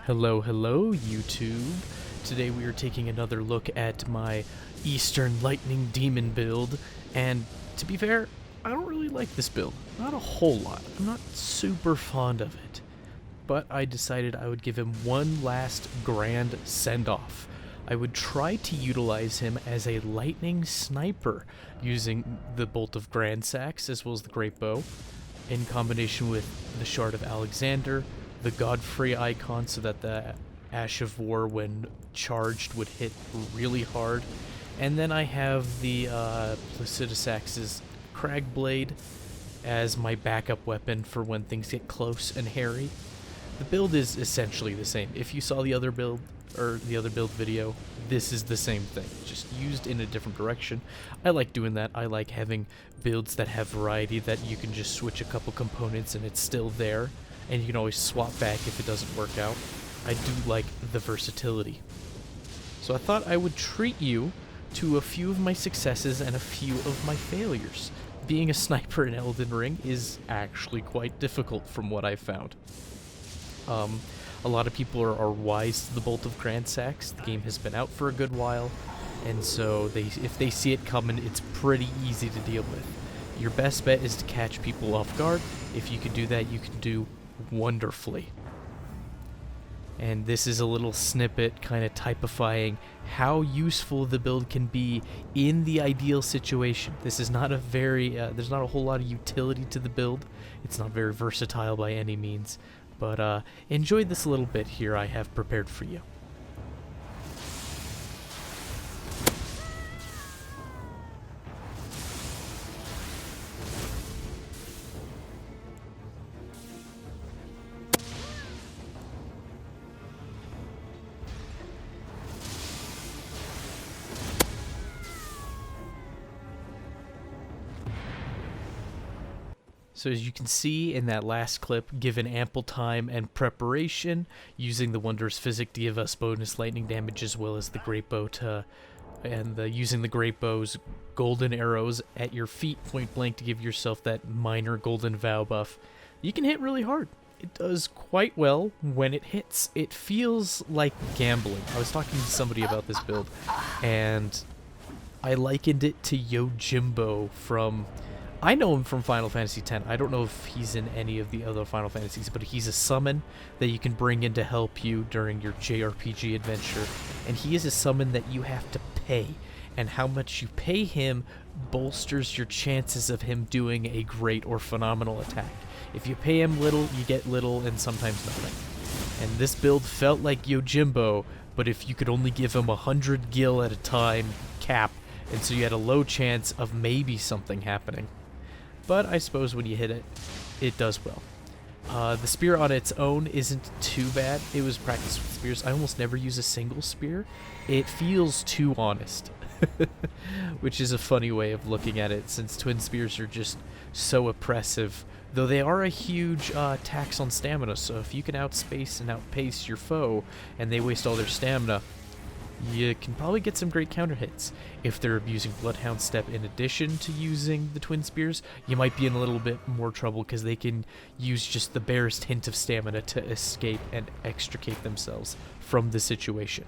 Hello, hello, YouTube. Today we are taking another look at my Eastern Lightning Demon build, and to be fair, I don't really like this build. Not a whole lot. I'm not super fond of it. But I decided I would give him one last grand send-off. I would try to utilize him as a lightning sniper, using the Bolt of Grand Sax as well as the Great Bow, in combination with the Shard of Alexander, the Godfrey icon so that the Ash of War when charged would hit really hard, and then I have the Placidusax's Cragblade as my backup weapon for when things get close and hairy. The build is essentially the same. If you saw the other build video, this is the same thing, just used in a different direction. I like doing that. I like having builds that have variety, that you can just switch a couple components and it's still there, and you can always swap back if it doesn't work out. I do like the versatility. So I thought I would treat you to a few of my successes and a few of my failures. Being a sniper in Elden Ring is actually quite difficult from what I've found. A lot of people are wise to the Bolt of Grand Sax. The game has been out for a good while, and so if they see it coming, it's pretty easy to deal with. Your best bet is to catch people off guard. If you can do that, you can do wonderfully. And this is a little snippet kind of typifying how useful the build can be in the ideal situation. This is not a there's not a whole lot of utility to the build. It's not very versatile by any means. But enjoy this little bit here I have prepared for you. So as you can see in that last clip, given ample time and preparation, using the Wondrous Physic to give us bonus lightning damage as well as the Great Bow using the Great Bow's golden arrows at your feet point blank to give yourself that minor golden vow buff, you can hit really hard. It does quite well when it hits. It feels like gambling. I was talking to somebody about this build, and I likened it to Yojimbo from... I know him from Final Fantasy X. I don't know if he's in any of the other Final Fantasies, but he's a summon that you can bring in to help you during your JRPG adventure. And he is a summon that you have to pay. And how much you pay him bolsters your chances of him doing a great or phenomenal attack. If you pay him little, you get little and sometimes nothing. And this build felt like Yojimbo, but if you could only give him 100 gil at a time cap, and so you had a low chance of maybe something happening. But I suppose when you hit it, it does well. The spear on its own isn't too bad. It was practiced with spears. I almost never use a single spear. It feels too honest, which is a funny way of looking at it, since twin spears are just so oppressive, though they are a huge tax on stamina. So if you can outspace and outpace your foe and they waste all their stamina, you can probably get some great counter hits. If they're using Bloodhound Step in addition to using the twin spears, you might be in a little bit more trouble because they can use just the barest hint of stamina to escape and extricate themselves from the situation.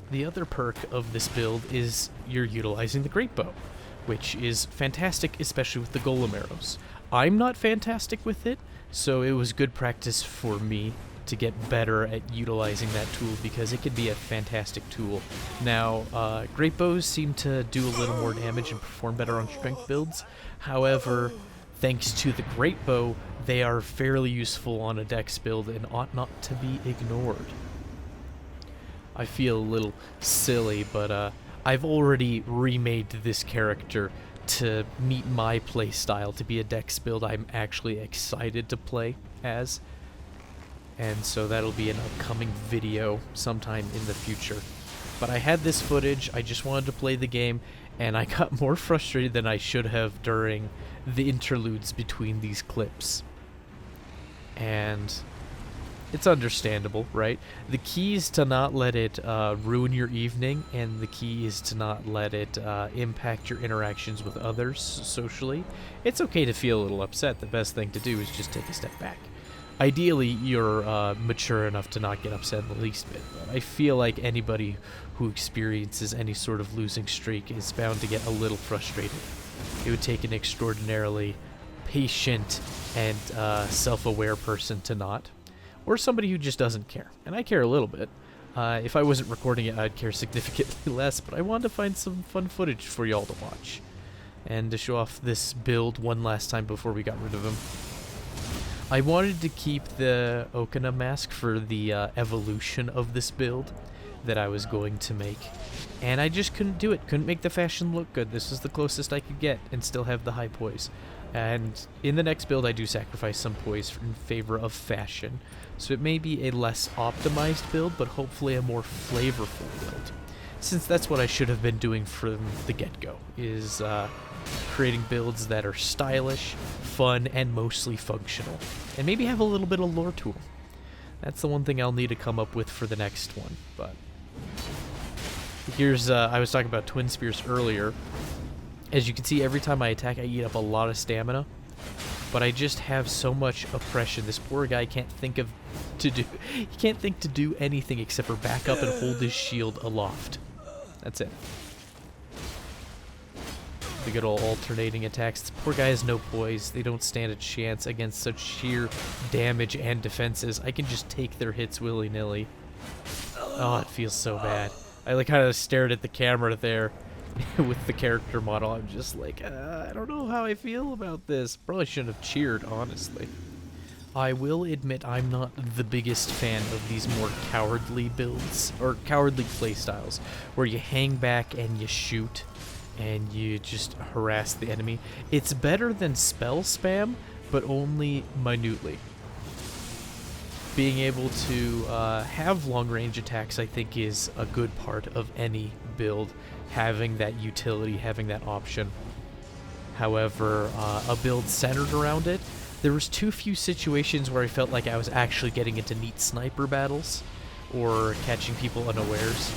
The other perk of this build is you're utilizing the Great Bow, which is fantastic, especially with the Golem arrows. I'm not fantastic with it, so it was good practice for me to get better at utilizing that tool, because it could be a fantastic tool. Now, Great Bows seem to do a little more damage and perform better on strength builds. However, thanks to the Great Bow, they are fairly useful on a dex build and ought not to be ignored. I feel a little silly, but I've already remade this character to meet my playstyle, to be a dex build I'm actually excited to play as. And so that'll be an upcoming video sometime in the future. But I had this footage, I just wanted to play the game, and I got more frustrated than I should have during the interludes between these clips. And it's understandable, right? The key is to not let it ruin your evening, and the key is to not let it impact your interactions with others socially. It's okay to feel a little upset. The best thing to do is just take a step back. Ideally, you're mature enough to not get upset in the least bit, but I feel like anybody who experiences any sort of losing streak is bound to get a little frustrated. It would take an extraordinarily patient and self-aware person to not, or somebody who just doesn't care. And I care a little bit. If I wasn't recording it, I'd care significantly less, but I wanted to find some fun footage for y'all to watch, and to show off this build one last time before we got rid of him. I wanted to keep the Okina mask for the evolution of this build that I was going to make, and I just couldn't do it. Couldn't make the fashion look good. This was the closest I could get and still have the high poise. And in the next build, I do sacrifice some poise in favor of fashion, so it may be a less optimized build, but hopefully a more flavorful build, since that's what I should have been doing from the get-go, is creating builds that are stylish, fun, and mostly functional, and maybe have a little bit of lore to them. That's the one thing I'll need to come up with for the next one. But here's, I was talking about Twin Spears earlier. As you can see, every time I attack, I eat up a lot of stamina, but I just have so much oppression. This poor guy can't think to do anything except for back up and hold his shield aloft. That's it. The good old alternating attacks. This poor guy has no poise. They don't stand a chance against such sheer damage and defenses. I can just take their hits willy-nilly. Oh, it feels so bad. I like kind of stared at the camera there with the character model. I'm just like, I don't know how I feel about this. Probably shouldn't have cheered, honestly. I will admit I'm not the biggest fan of these more cowardly builds, or cowardly playstyles, where you hang back and you shoot and you just harass the enemy. It's better than spell spam, but only minutely. Being able to have long-range attacks, I think, is a good part of any build, having that utility, having that option. However, a build centered around it, there was too few situations where I felt like I was actually getting into neat sniper battles or catching people unawares.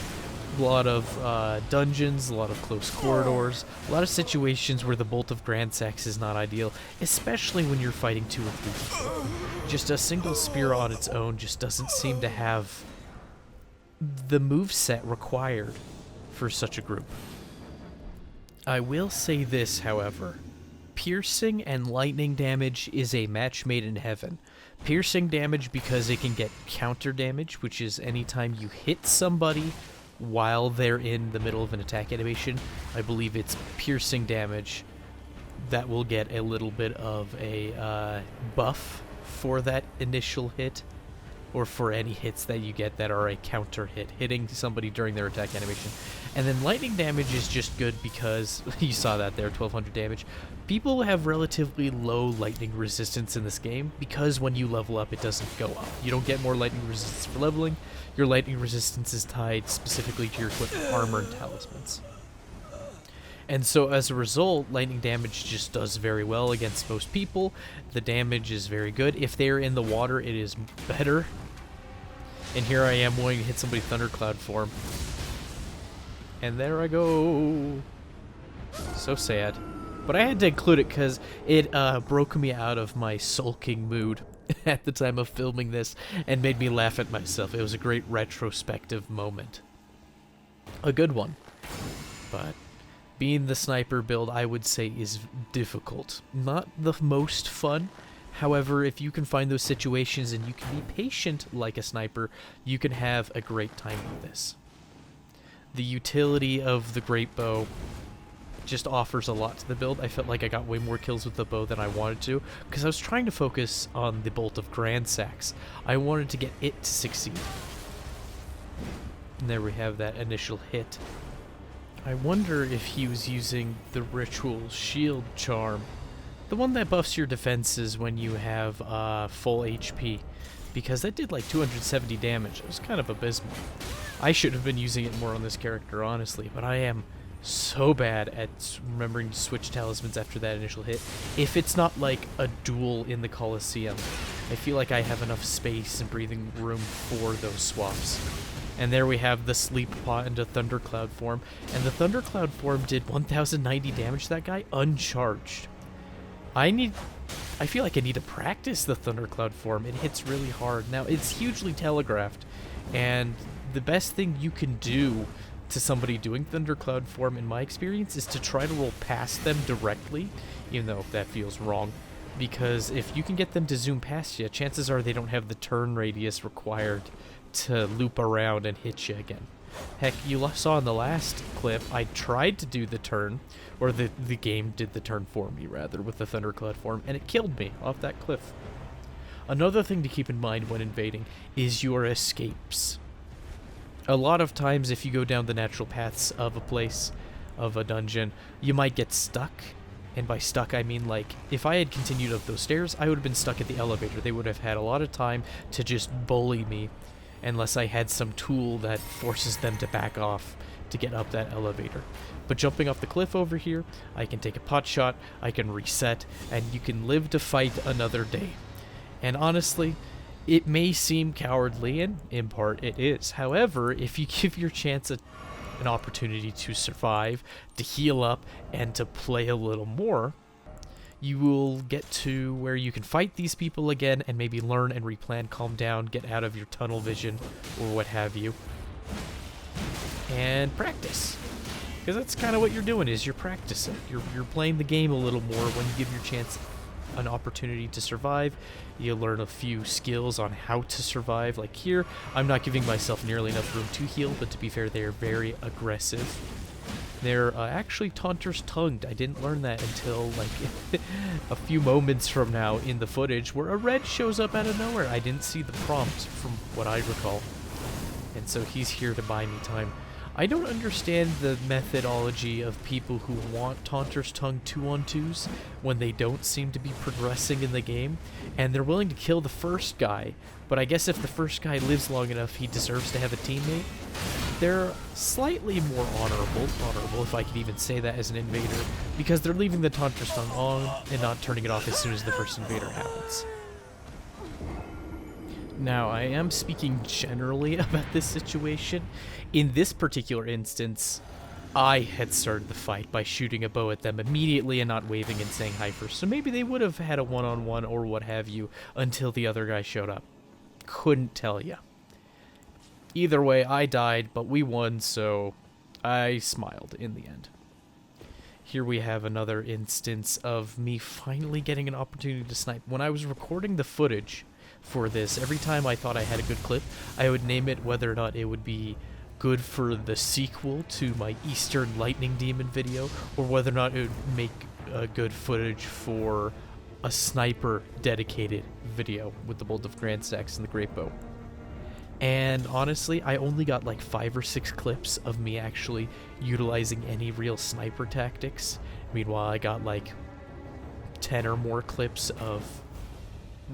A lot of dungeons, a lot of close corridors, a lot of situations where the Bolt of Grand Sex is not ideal, especially when you're fighting 2 or 3 people. Just a single spear on its own just doesn't seem to have the moveset required for such a group. I will say this, however. Piercing and lightning damage is a match made in heaven. Piercing damage because it can get counter damage, which is anytime you hit somebody while they're in the middle of an attack animation. I believe it's piercing damage that will get a little bit of a buff for that initial hit, or for any hits that you get that are a counter hit, hitting somebody during their attack animation. And then lightning damage is just good because, you saw that there, 1200 damage. People have relatively low lightning resistance in this game because when you level up, it doesn't go up. You don't get more lightning resistance for leveling. Your lightning resistance is tied specifically to your equipped armor and talismans. And so as a result, lightning damage just does very well against most people. The damage is very good. If they're in the water, it is better. And here I am wanting to hit somebody thundercloud form. And there I go. So sad. But I had to include it because it broke me out of my sulking mood at the time of filming this and made me laugh at myself. It was a great retrospective moment. A good one. But being the sniper build, I would say, is difficult. Not the most fun. However, if you can find those situations and you can be patient like a sniper, you can have a great time with this. The utility of the great bow just offers a lot to the build. I felt like I got way more kills with the bow than I wanted to, because I was trying to focus on the Bolt of Grand Sax. I wanted to get it to succeed. And there we have that initial hit. I wonder if he was using the Ritual Shield Charm, the one that buffs your defenses when you have full HP, because that did like 270 damage. It was kind of abysmal. I should have been using it more on this character, honestly, but I am so bad at remembering to switch talismans after that initial hit. If it's not like a duel in the Colosseum, I feel like I have enough space and breathing room for those swaps. And there we have the Sleep Pot into Thundercloud form, and the Thundercloud form did 1090 damage to that guy uncharged. I need I feel like I need to practice the thundercloud form. It hits really hard. Now, it's hugely telegraphed, and the best thing you can do to somebody doing thundercloud form, in my experience, is to try to roll past them directly, even though that feels wrong. Because if you can get them to zoom past you, chances are they don't have the turn radius required to loop around and hit you again. Heck, you saw in the last clip, I tried to do the turn, or the game did the turn for me, rather, with the thundercloud form, and it killed me off that cliff. Another thing to keep in mind when invading is your escapes. A lot of times, if you go down the natural paths of a place, of a dungeon, you might get stuck. And by stuck, I mean, like, if I had continued up those stairs, I would have been stuck at the elevator. They would have had a lot of time to just bully me, unless I had some tool that forces them to back off to get up that elevator. But jumping off the cliff over here, I can take a pot shot, I can reset, and you can live to fight another day. And honestly, it may seem cowardly, and in part it is. However, if you give your chance an opportunity to survive, to heal up, and to play a little more, you will get to where you can fight these people again and maybe learn and replan, calm down, get out of your tunnel vision, or what have you, and practice. Because that's kind of what you're doing, is you're practicing. You're playing the game a little more when you give your chance an opportunity to survive. You learn a few skills on how to survive. Like here, I'm not giving myself nearly enough room to heal, but to be fair, they are very aggressive. They're actually Taunter's tongued. I didn't learn that until like a few moments from now in the footage, where a red shows up out of nowhere. I didn't see the prompt from what I recall, and so he's here to buy me time. I don't understand the methodology of people who want Taunter's Tongue 2-on-2s when they don't seem to be progressing in the game, and they're willing to kill the first guy, but I guess if the first guy lives long enough, he deserves to have a teammate. They're slightly more honorable if I could even say that as an invader, because they're leaving the Taunter's Tongue on and not turning it off as soon as the first invader happens. Now, I am speaking generally about this situation. In this particular instance, I had started the fight by shooting a bow at them immediately and not waving and saying hi first. So maybe they would have had a one-on-one or what have you until the other guy showed up. Couldn't tell ya. Either way, I died, but we won, so I smiled in the end. Here we have another instance of me finally getting an opportunity to snipe. When I was recording the footage for this, every time I thought I had a good clip, I would name it whether or not it would be good for the sequel to my Eastern Lightning Demon video, or whether or not it would make good footage for a sniper dedicated video with the bolt of grand stacks and the great bow. And honestly, I only got like 5 or 6 clips of me actually utilizing any real sniper tactics. Meanwhile, I got like 10 or more clips of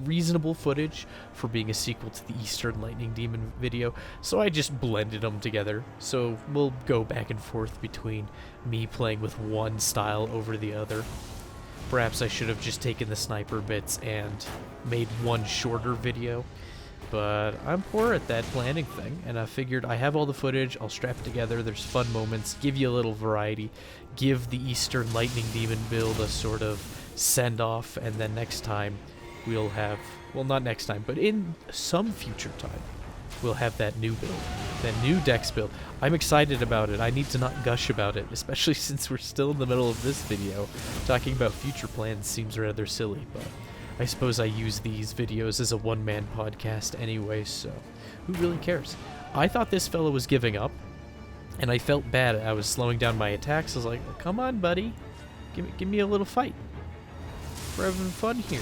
reasonable footage for being a sequel to the Eastern Lightning Demon video, so I just blended them together. So we'll go back and forth between me playing with one style over the other. Perhaps I should have just taken the sniper bits and made one shorter video, but I'm poor at that planning thing, and I figured I have all the footage, I'll strap it together, there's fun moments, give you a little variety, give the Eastern Lightning Demon build a sort of send-off, and then next time we'll have, well, not next time, but in some future time, we'll have that new build, that new Dex build. I'm excited about it. I need to not gush about it, especially since we're still in the middle of this video. Talking about future plans seems rather silly, but I suppose I use these videos as a one-man podcast anyway, so who really cares? I thought this fellow was giving up, and I felt bad. I was slowing down my attacks. I was like, well, come on, buddy. Give me a little fight. We're having fun here.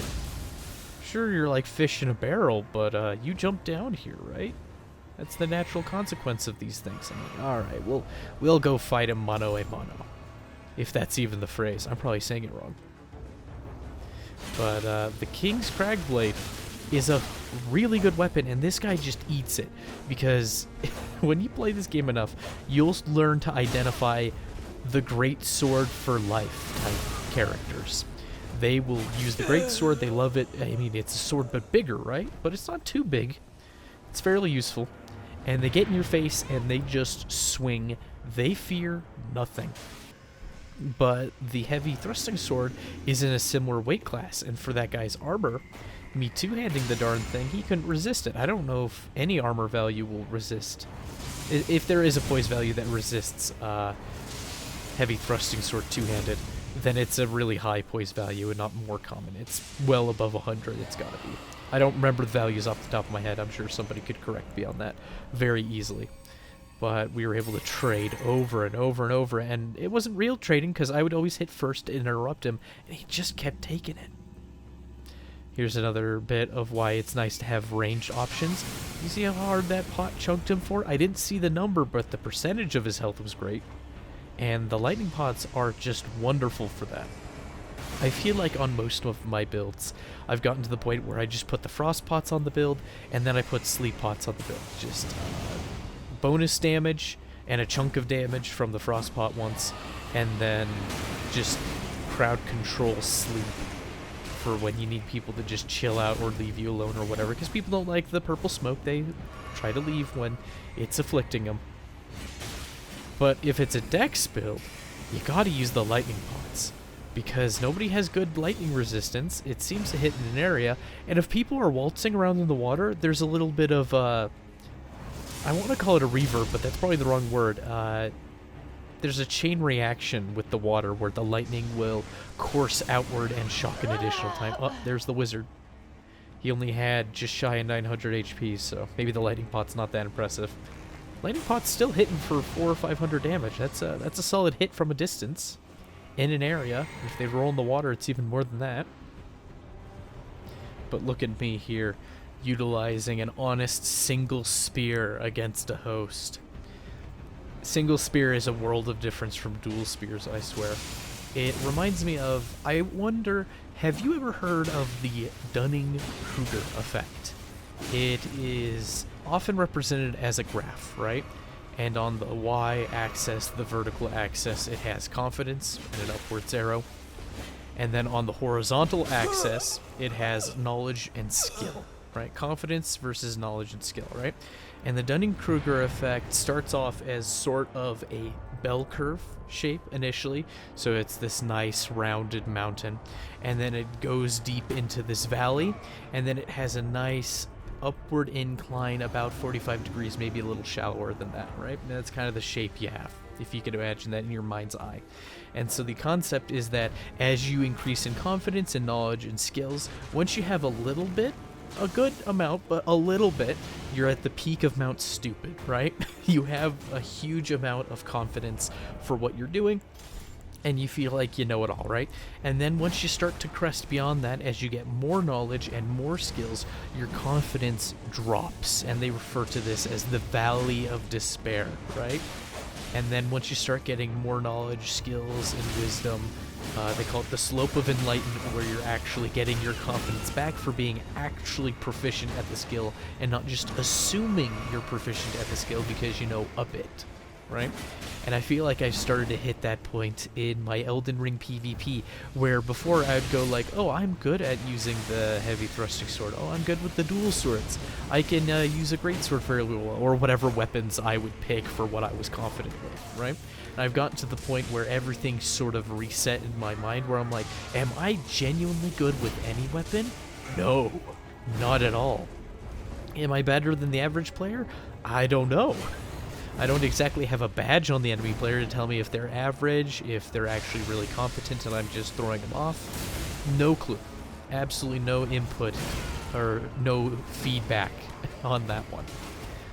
Sure, you're like fish in a barrel, but you jumped down here, right? That's the natural consequence of these things. I'm like, all right, we'll go fight him mano a mano, if that's even the phrase. I'm probably saying it wrong. But the King's Cragblade is a really good weapon, and this guy just eats it, because when you play this game enough, you'll learn to identify the Great Sword for Life type characters. They will use the great sword, they love it. I mean, it's a sword but bigger, right? But it's not too big. It's fairly useful. And they get in your face and they just swing. They fear nothing. But the heavy thrusting sword is in a similar weight class, and for that guy's armor, me two-handing the darn thing, he couldn't resist it. I don't know if any armor value will resist. If there is a poise value that resists heavy thrusting sword two-handed, then it's a really high poise value and not more common. It's well above 100, it's gotta be. I don't remember the values off the top of my head. I'm sure somebody could correct me on that very easily. But we were able to trade over and over and over, and it wasn't real trading because I would always hit first to interrupt him, and he just kept taking it. Here's another bit of why it's nice to have ranged options. You see how hard that pot chunked him for? I didn't see the number, but the percentage of his health was great. And the lightning pots are just wonderful for that. I feel like on most of my builds, I've gotten to the point where I just put the frost pots on the build, and then I put sleep pots on the build. Just bonus damage and a chunk of damage from the frost pot once, and then just crowd control sleep for when you need people to just chill out or leave you alone or whatever, because people don't like the purple smoke. They try to leave when it's afflicting them. But if it's a dex build, you gotta use the lightning pots, because nobody has good lightning resistance. It seems to hit in an area, and if people are waltzing around in the water, there's a little bit of I want to call it a reverb, but that's probably the wrong word. There's a chain reaction with the water where the lightning will course outward and shock an additional time. Oh, there's the wizard. He only had just shy of 900 HP, so maybe the lightning pot's not that impressive. Lightning pot's still hitting for 400 or 500 damage. That's a solid hit from a distance in an area. If they roll in the water, it's even more than that. But look at me here, utilizing an honest single spear against a host. Single spear is a world of difference from dual spears, I swear. It reminds me of, I wonder, have you ever heard of the Dunning-Kruger effect? It is often represented as a graph, right? And on the y-axis, the vertical axis, it has confidence and an upwards arrow. And then on the horizontal axis, it has knowledge and skill, right? Confidence versus knowledge and skill, right? And the Dunning-Kruger effect starts off as sort of a bell curve shape initially, so it's this nice rounded mountain, and then it goes deep into this valley, and then it has a nice upward incline about 45 degrees, maybe a little shallower than that, right? And that's kind of the shape you have, if you could imagine that in your mind's eye. And so the concept is that as you increase in confidence and knowledge and skills, once you have a little bit, a good amount, but a little bit, you're at the peak of Mount Stupid, right? You have a huge amount of confidence for what you're doing, and you feel like you know it all, right? And then once you start to crest beyond that, as you get more knowledge and more skills, your confidence drops, and they refer to this as the Valley of Despair, right? And then once you start getting more knowledge, skills, and wisdom, they call it the slope of enlightenment, where you're actually getting your confidence back for being actually proficient at the skill and not just assuming you're proficient at the skill because you know a bit, right? And I feel like I've started to hit that point in my Elden Ring PvP, where before I'd go like, oh, I'm good at using the heavy thrusting sword. Oh, I'm good with the dual swords. I can use a greatsword fairly well, or whatever weapons I would pick for what I was confident with, right? And I've gotten to the point where everything's sort of reset in my mind, where I'm like, am I genuinely good with any weapon? No, not at all. Am I better than the average player? I don't know. I don't exactly have a badge on the enemy player to tell me if they're average, if they're actually really competent and I'm just throwing them off. No clue. Absolutely no input or no feedback on that one.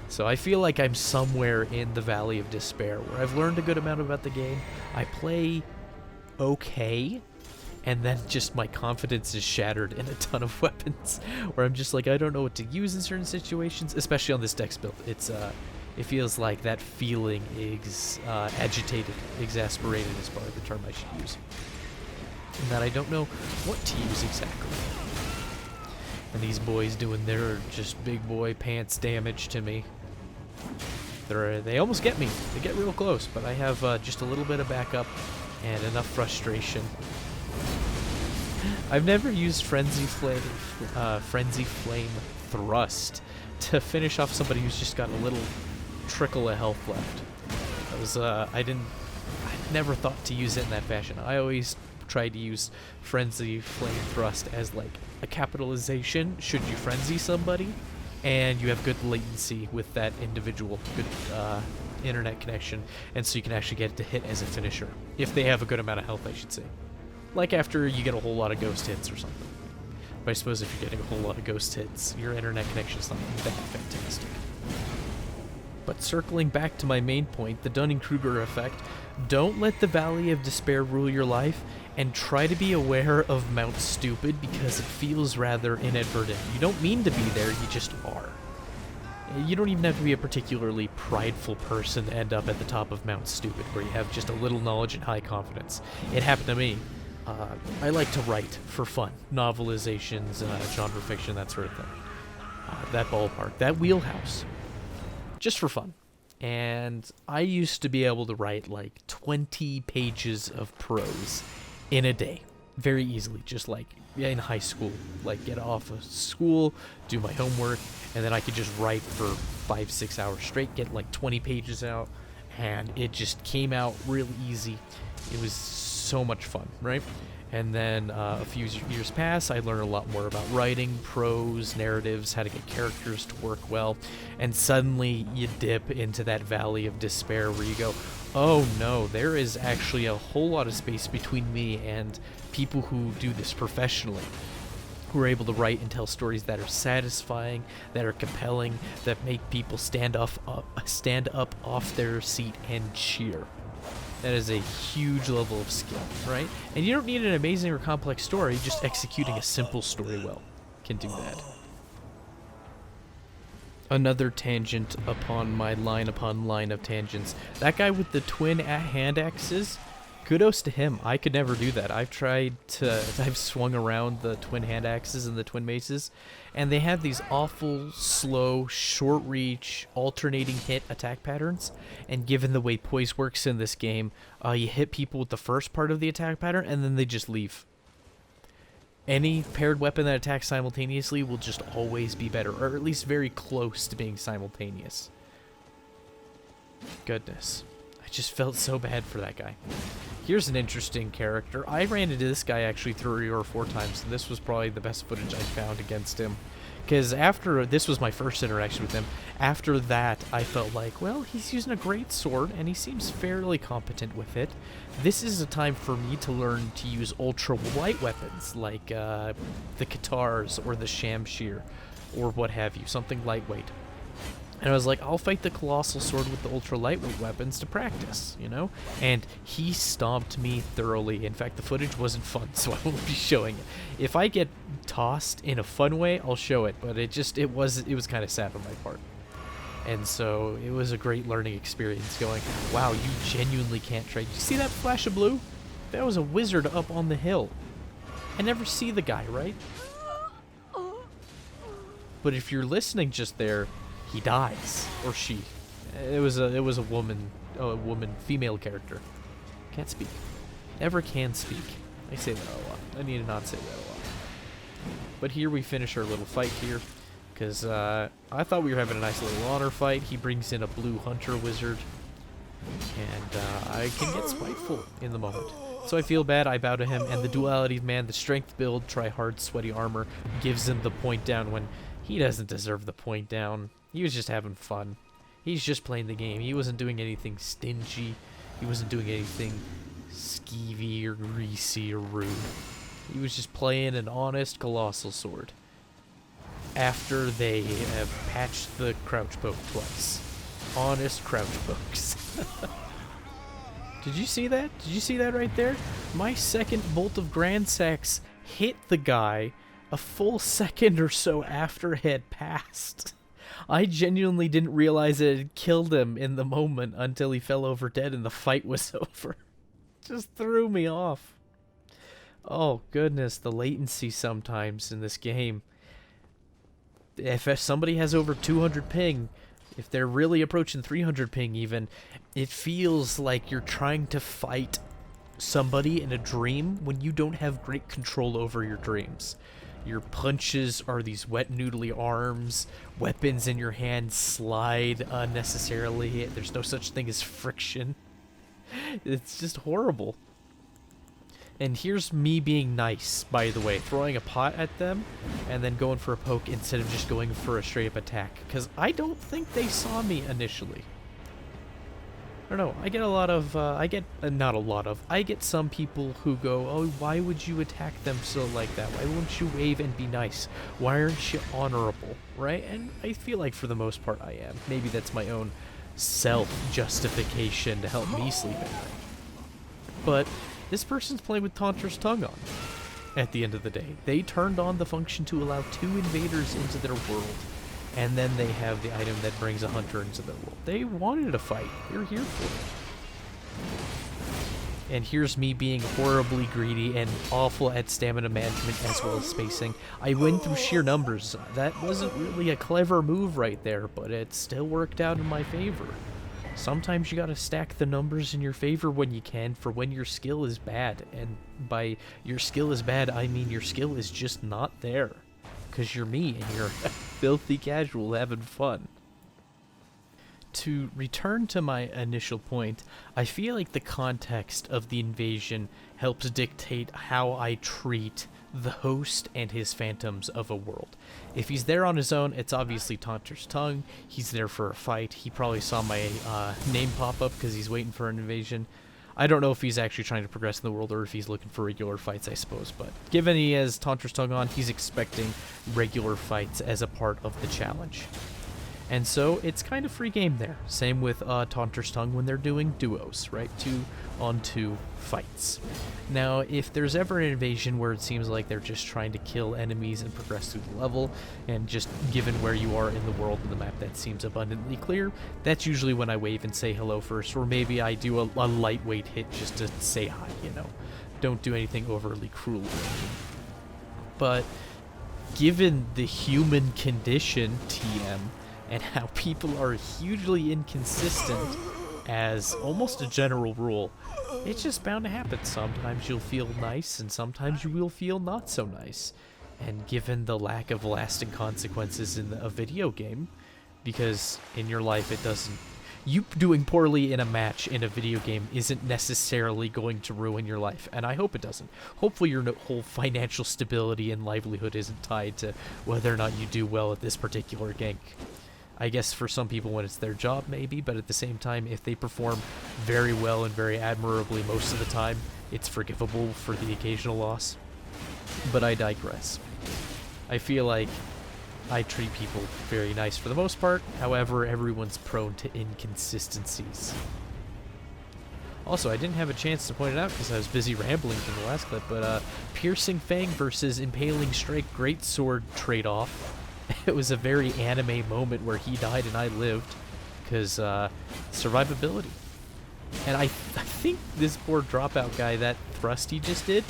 So I feel like I'm somewhere in the Valley of Despair, where I've learned a good amount about the game. I play okay, and then just my confidence is shattered in a ton of weapons, where I'm just like, I don't know what to use in certain situations, especially on this dex build. It feels like that feeling is agitated, exasperated is probably the term I should use. And that I don't know what to use exactly. And these boys doing their just big boy pants damage to me. They almost get me. They get real close, but I have just a little bit of backup and enough frustration. I've never used Frenzy Flame Thrust to finish off somebody who's just got a little trickle of health left. That was I never thought to use it in that fashion. I always tried to use frenzy flame thrust as like a capitalization should you frenzy somebody, and you have good latency with that individual, good internet connection, and so you can actually get it to hit as a finisher if they have a good amount of health, I should say. Like after you get a whole lot of ghost hits or something. But I suppose if you're getting a whole lot of ghost hits, your internet connection's not that fantastic. But circling back to my main point, the Dunning-Kruger effect, don't let the Valley of Despair rule your life, and try to be aware of Mount Stupid because it feels rather inadvertent. You don't mean to be there, you just are. You don't even have to be a particularly prideful person to end up at the top of Mount Stupid, where you have just a little knowledge and high confidence. It happened to me. I like to write for fun. Novelizations, genre fiction, that sort of thing. That ballpark, that wheelhouse. Just for fun. And I used to be able to write like 20 pages of prose in a day. Very easily, just like in high school. Like get off of school, do my homework, and then I could just write for 5-6 hours straight, get like 20 pages out, and it just came out real easy. It was so much fun, right? And then a few years pass, I learned a lot more about writing, prose, narratives, how to get characters to work well, and suddenly you dip into that valley of despair where you go, oh no, there is actually a whole lot of space between me and people who do this professionally, who are able to write and tell stories that are satisfying, that are compelling, that make people stand up off their seat and cheer. That is a huge level of skill, right? And you don't need an amazing or complex story, just executing a simple story well can do that. Another tangent upon my line upon line of tangents. That guy with the twin hand axes, kudos to him. I could never do that. I've swung around the twin hand axes and the twin maces, and they have these awful, slow, short reach, alternating hit attack patterns. And given the way poise works in this game, you hit people with the first part of the attack pattern, and then they just leave. Any paired weapon that attacks simultaneously will just always be better, or at least very close to being simultaneous. Goodness. I just felt so bad for that guy. Here's an interesting character. I ran into this guy actually 3 or 4 times, and this was probably the best footage I found against him. Because this was my first interaction with him. After that, I felt like, well, he's using a great sword, and he seems fairly competent with it. This is a time for me to learn to use ultra-light weapons, like the Katars or the Shamshir, or what have you, something lightweight. And I was like, I'll fight the Colossal Sword with the ultra-lightweight weapons to practice, you know? And he stomped me thoroughly. In fact, the footage wasn't fun, so I won't be showing it. If I get tossed in a fun way, I'll show it, but it was kind of sad on my part. And so it was a great learning experience going, wow, you genuinely can't trade. You see that flash of blue? That was a wizard up on the hill. I never see the guy, right? But if you're listening just there, he dies, or she. It was a woman, female character. Can't speak. Never can speak. I say that a lot. I need to not say that a lot. But here we finish our little fight here, because I thought we were having a nice little honor fight. He brings in a blue hunter wizard, and I can get spiteful in the moment. So I feel bad, I bow to him, and the duality of man, the strength build, try hard, sweaty armor, gives him the point down when he doesn't deserve the point down. He was just having fun. He's just playing the game. He wasn't doing anything stingy. He wasn't doing anything skeevy or greasy or rude. He was just playing an honest Colossal Sword. After they have patched the crouch poke twice. Honest crouch pokes. Did you see that? Did you see that right there? My second bolt of Grand Sax hit the guy a full second or so after it had passed. I genuinely didn't realize it had killed him in the moment until he fell over dead and the fight was over. Just threw me off. Oh goodness, the latency sometimes in this game. If somebody has over 200 ping, if they're really approaching 300 ping even, it feels like you're trying to fight somebody in a dream when you don't have great control over your dreams. Your punches are these wet noodly arms. Weapons in your hand slide unnecessarily. There's no such thing as friction. It's just horrible. And here's me being nice, by the way, throwing a pot at them and then going for a poke instead of just going for a straight up attack, because I don't think they saw me initially. I don't know, I get a lot of, not a lot of, I get some people who go, oh, why would you attack them so like that? Why won't you wave and be nice? Why aren't you honorable, right? And I feel like for the most part I am. Maybe that's my own self-justification to help me sleep at night. But this person's playing with Taunter's Tongue on at the end of the day. They turned on the function to allow 2 invaders into their world. And then they have the item that brings a hunter into their world. They wanted a fight. They're here for it. And here's me being horribly greedy and awful at stamina management as well as spacing. I win through sheer numbers. That wasn't really a clever move right there, but it still worked out in my favor. Sometimes you gotta stack the numbers in your favor when you can for when your skill is bad. And by your skill is bad, I mean your skill is just not there. Because you're me and you're filthy casual having fun. To return to my initial point, I feel like the context of the invasion helps dictate how I treat the host and his phantoms of a world. If he's there on his own, it's obviously Taunter's Tongue. He's there for a fight. He probably saw my name pop up because he's waiting for an invasion. I don't know if he's actually trying to progress in the world or if he's looking for regular fights, I suppose. But given he has Taunter's Tongue on, he's expecting regular fights as a part of the challenge. And so it's kind of free game there. Same with Taunter's Tongue when they're doing duos, right? 2-on-2 fights. Now, if there's ever an invasion where it seems like they're just trying to kill enemies and progress through the level, and just given where you are in the world and the map that seems abundantly clear, that's usually when I wave and say hello first, or maybe I do a lightweight hit just to say hi, you know. Don't do anything overly cruel. But given the human condition, TM, and how people are hugely inconsistent as almost a general rule, it's just bound to happen. Sometimes you'll feel nice, and sometimes you will feel not so nice. And given the lack of lasting consequences in a video game, because in your life it doesn't... You doing poorly in a match in a video game isn't necessarily going to ruin your life, and I hope it doesn't. Hopefully your whole financial stability and livelihood isn't tied to whether or not you do well at this particular gank. I guess for some people when it's their job, maybe, but at the same time, if they perform very well and very admirably most of the time, it's forgivable for the occasional loss. But I digress. I feel like I treat people very nice for the most part, however, everyone's prone to inconsistencies. Also, I didn't have a chance to point it out because I was busy rambling from the last clip, but Piercing Fang versus Impaling Strike Greatsword trade-off. It was a very anime moment where he died and I lived, because survivability. And I think this poor dropout guy, that thrust he just did,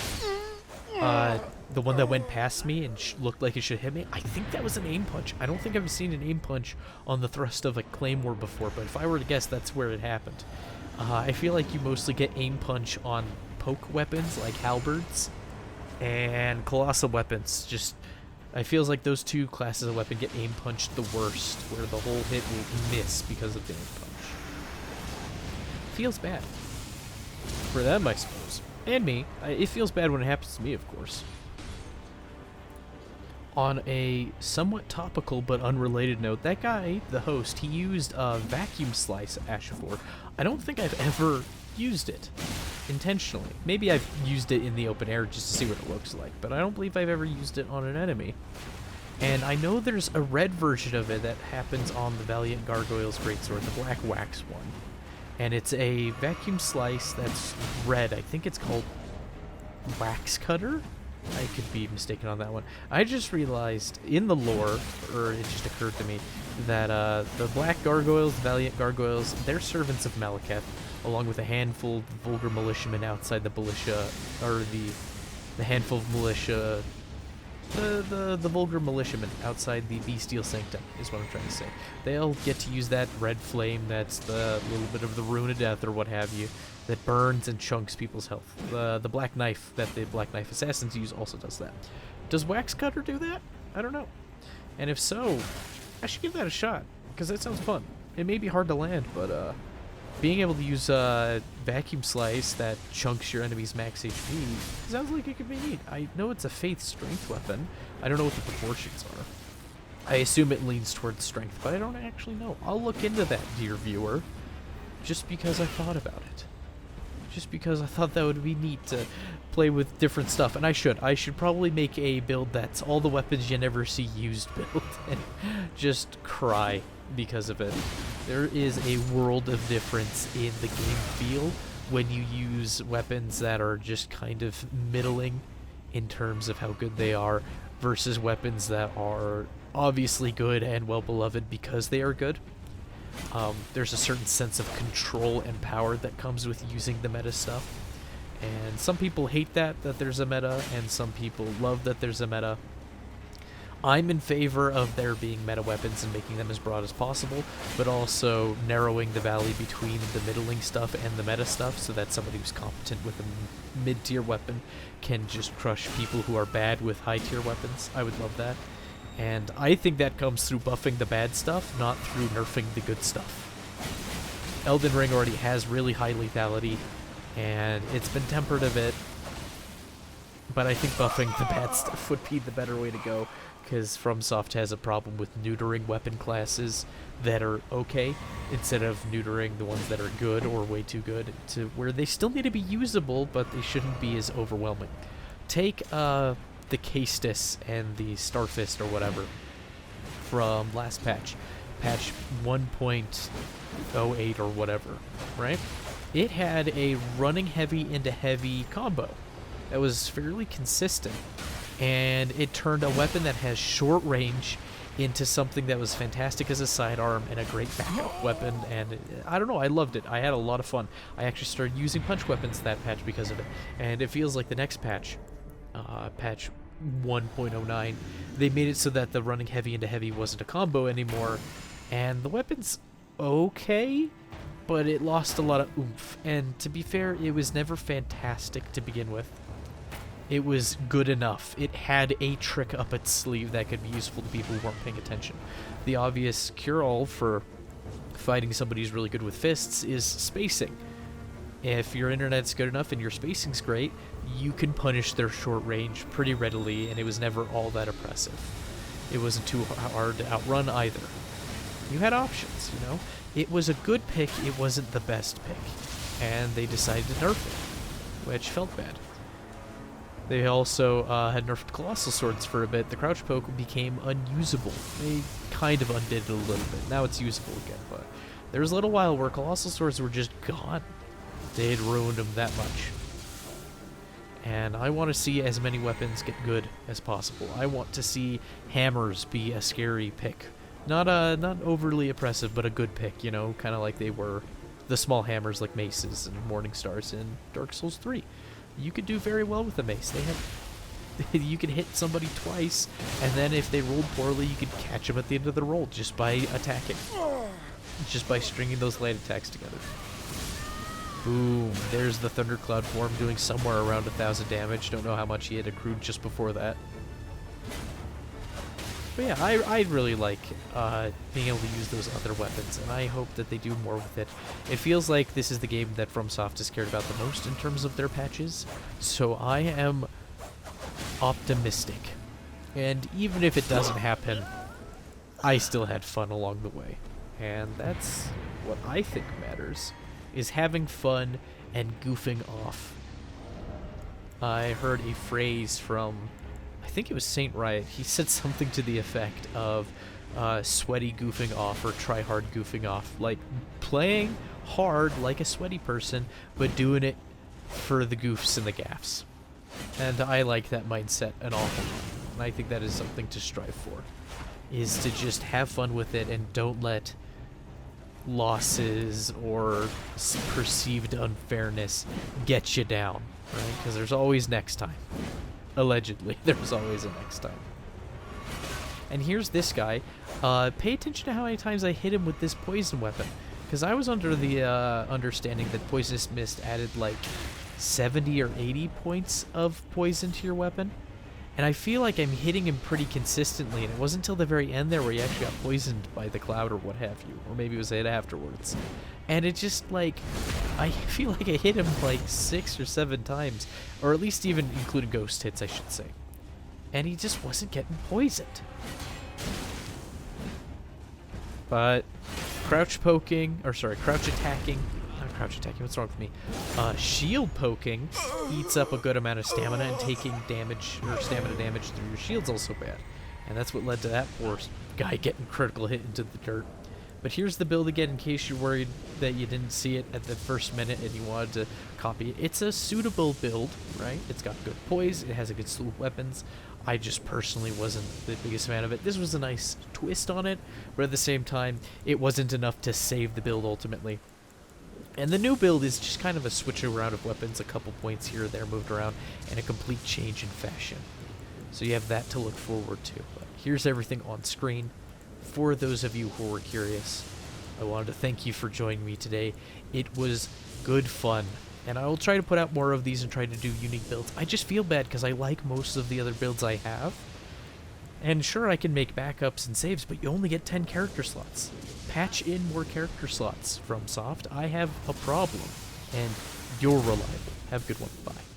the one that went past me and looked like it should hit me, I think that was an aim punch. I don't think I've seen an aim punch on the thrust of a claymore before, but if I were to guess, that's where it happened. I feel like you mostly get aim punch on poke weapons like halberds and colossal weapons. I feels like those two classes of weapon get aim punched the worst, where the whole hit will miss because of the aim punch. Feels bad. For them, I suppose. And me. It feels bad when it happens to me, of course. On a somewhat topical but unrelated note, that guy, the host, he used a vacuum slice Ashifor. I don't think I've ever used it intentionally. Maybe I've used it in the open air just to see what it looks like, but I don't believe I've ever used it on an enemy. And I know there's a red version of it that happens on the Valiant Gargoyle's Greatsword, the black wax one. And it's a vacuum slice that's red. I think it's called Wax Cutter? I could be mistaken on that one. I just realized in the lore, or it just occurred to me, that the Black Gargoyles, Valiant Gargoyles, they're servants of Malekith, along with a handful of vulgar militiamen outside the militia, or the handful of militia, the vulgar militiamen outside the Bestial Sanctum, is what I'm trying to say. They'll get to use that red flame that's the little bit of the Rune of Death, or what have you, that burns and chunks people's health. The black knife that the Black Knife Assassins use also does that. Does Wax Cutter do that? I don't know. And if so, I should give that a shot, because that sounds fun. It may be hard to land, but being able to use vacuum slice that chunks your enemy's max HP sounds like it could be neat. I know it's a faith strength weapon. I don't know what the proportions are. I assume it leans towards strength, but I don't actually know. I'll look into that, dear viewer, just because I thought about it. Just because I thought that would be neat to play with different stuff. And I should probably make a build that's all the weapons you never see used build and just cry because of it. There is a world of difference in the game feel when you use weapons that are just kind of middling in terms of how good they are versus weapons that are obviously good and well beloved because they are good. There's a certain sense of control and power that comes with using the meta stuff. And some people hate that there's a meta, and some people love that there's a meta. I'm in favor of there being meta weapons and making them as broad as possible, but also narrowing the valley between the middling stuff and the meta stuff so that somebody who's competent with a mid-tier weapon can just crush people who are bad with high-tier weapons. I would love that. And I think that comes through buffing the bad stuff, not through nerfing the good stuff. Elden Ring already has really high lethality, and it's been tempered a bit, but I think buffing the bad stuff would be the better way to go, because FromSoft has a problem with neutering weapon classes that are okay, instead of neutering the ones that are good or way too good, to where they still need to be usable, but they shouldn't be as overwhelming. Take, the Castus and the Starfist or whatever from last patch 1.08 or whatever, right? It had a running heavy into heavy combo that was fairly consistent, and it turned a weapon that has short range into something that was fantastic as a sidearm and a great backup weapon, and I don't know, I loved it. I had a lot of fun. I actually started using punch weapons that patch because of it, and it feels like the next patch, patch 1.09, they made it so that the running heavy into heavy wasn't a combo anymore, and the weapon's okay, but it lost a lot of oomph, and to be fair, it was never fantastic to begin with. It was good enough. It had a trick up its sleeve that could be useful to people who weren't paying attention. The obvious cure-all for fighting somebody who's really good with fists is spacing. If your internet's good enough and your spacing's great, you can punish their short range pretty readily, and it was never all that oppressive. It wasn't too hard to outrun either. You had options, you know? It was a good pick, it wasn't the best pick. And they decided to nerf it, which felt bad. They also had nerfed Colossal Swords for a bit. The crouch poke became unusable. They kind of undid it a little bit. Now it's usable again, but there was a little while where Colossal Swords were just gone. They had ruined them that much. And I want to see as many weapons get good as possible. I want to see hammers be a scary pick. Not overly oppressive, but a good pick, you know, kind of like they were the small hammers like maces and morning stars in Dark Souls 3. You could do very well with a mace. They have you can hit somebody twice, and then if they rolled poorly, you could catch them at the end of the roll just by attacking. Just by stringing those light attacks together. Boom, there's the Thundercloud form doing somewhere around 1,000 damage. Don't know how much he had accrued just before that. But yeah, I really like being able to use those other weapons, and I hope that they do more with it. It feels like this is the game that FromSoft has cared about the most in terms of their patches, so I am optimistic. And even if it doesn't happen, I still had fun along the way. And that's what I think matters, is having fun and goofing off. I heard a phrase from, I think it was Saint Riot. He said something to the effect of sweaty goofing off or try hard goofing off. Like playing hard like a sweaty person, but doing it for the goofs and the gaffs. And I like that mindset an awful lot. And I think that is something to strive for, is to just have fun with it and don't let losses or perceived unfairness get you down, right? Because there's always next time. Allegedly, there's always a next time. And here's this guy. Pay attention to how many times I hit him with this poison weapon, because I was under the understanding that Poisonous Mist added like 70 or 80 points of poison to your weapon, and I feel like I'm hitting him pretty consistently, and it wasn't until the very end there where he actually got poisoned by the cloud or what have you, or maybe it was it afterwards. And it just, like, I feel like I hit him like 6 or 7 times, or at least even including ghost hits, I should say. And he just wasn't getting poisoned. But crouch attacking, not crouch attacking, what's wrong with me? Shield poking eats up a good amount of stamina, and taking damage, or stamina damage through your shield's also bad. And that's what led to that poor guy getting critical hit into the dirt. But here's the build again, in case you're worried that you didn't see it at the first minute and you wanted to copy it. It's a suitable build, right? It's got good poise, it has a good slew of weapons. I just personally wasn't the biggest fan of it. This was a nice twist on it, but at the same time, it wasn't enough to save the build ultimately. And the new build is just kind of a switch around of weapons, a couple points here or there moved around, and a complete change in fashion. So you have that to look forward to. But here's everything on screen. For those of you who were curious, I wanted to thank you for joining me today. It was good fun, and I will try to put out more of these and try to do unique builds. I just feel bad because I like most of the other builds I have. And sure, I can make backups and saves, but you only get 10 character slots. Patch in more character slots, FromSoft. I have a problem, and you're reliable. Have a good one. Bye.